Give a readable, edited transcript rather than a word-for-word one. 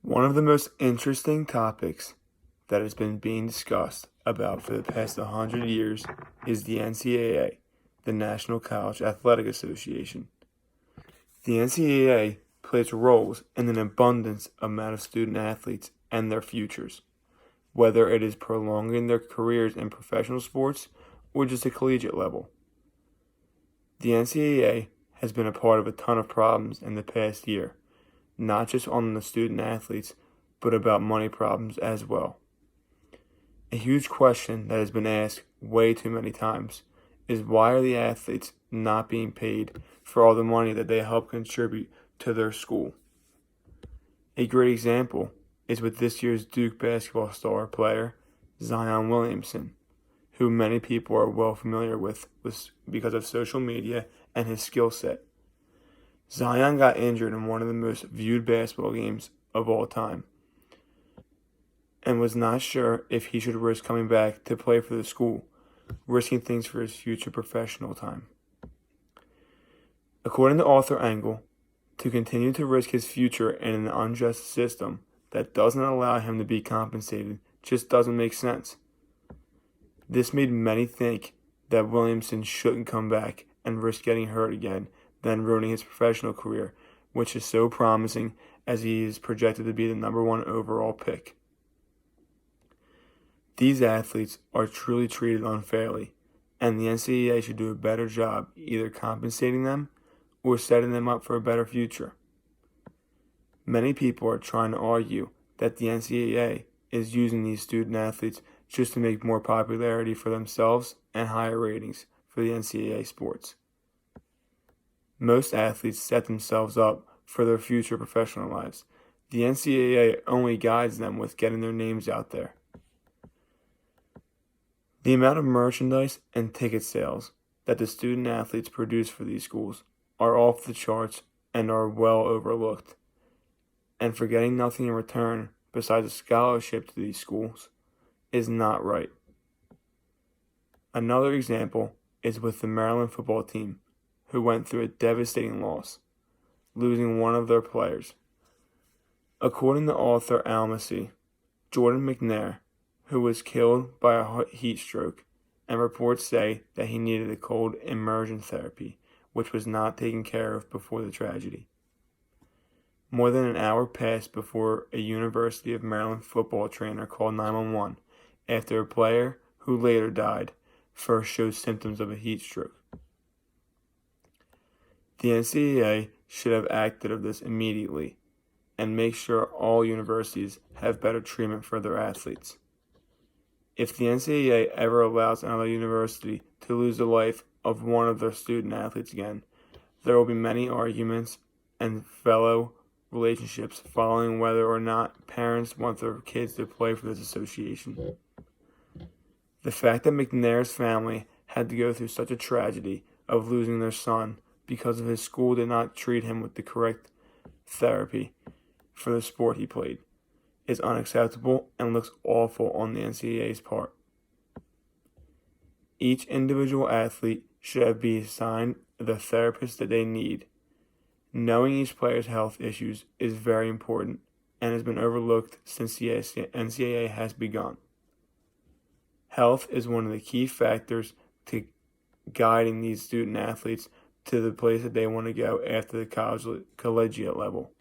One of the most interesting topics that has been being discussed about for the past 100 years is the NCAA, the National College Athletic Association. The NCAA plays roles in an abundance amount of student athletes and their futures, whether it is prolonging their careers in professional sports or just a collegiate level. The NCAA has been a part of a ton of problems in the past year, not just on the student athletes, but about money problems as well. A huge question that has been asked way too many times is why are the athletes not being paid for all the money that they help contribute to their school? A great example is with this year's Duke basketball star player, Zion Williamson, who many people are well familiar with because of social media and his skill set. Zion got injured in one of the most viewed basketball games of all time and was not sure if he should risk coming back to play for the school, risking things for his future professional time. According to author Engel, to continue to risk his future in an unjust system that doesn't allow him to be compensated just doesn't make sense. This made many think that Williamson shouldn't come back and risk getting hurt again, then ruining his professional career, which is so promising as he is projected to be the number 1 overall pick. These athletes are truly treated unfairly, and the NCAA should do a better job either compensating them or setting them up for a better future. Many people are trying to argue that the NCAA is using these student athletes just to make more popularity for themselves and higher ratings for the NCAA sports. Most athletes set themselves up for their future professional lives. The NCAA only guides them with getting their names out there. The amount of merchandise and ticket sales that the student athletes produce for these schools are off the charts and are well overlooked. And for getting nothing in return besides a scholarship to these schools is not right. Another example is with the Maryland football team, who went through a devastating loss, losing one of their players. According to author Almasy, Jordan McNair, who was killed by a heat stroke, and reports say that he needed a cold immersion therapy, which was not taken care of before the tragedy. More than an hour passed before a University of Maryland football trainer called 911 after a player, who later died, first showed symptoms of a heat stroke. The NCAA should have acted of this immediately and make sure all universities have better treatment for their athletes. If the NCAA ever allows another university to lose the life of one of their student athletes again, there will be many arguments and fellow relationships following whether or not parents want their kids to play for this association. The fact that McNair's family had to go through such a tragedy of losing their son because of his school did not treat him with the correct therapy for the sport he played is unacceptable and looks awful on the NCAA's part. Each individual athlete should be assigned the therapist that they need. Knowing each player's health issues is very important and has been overlooked since the NCAA has begun. Health is one of the key factors to guiding these student athletes to the place that they want to go after the collegiate level.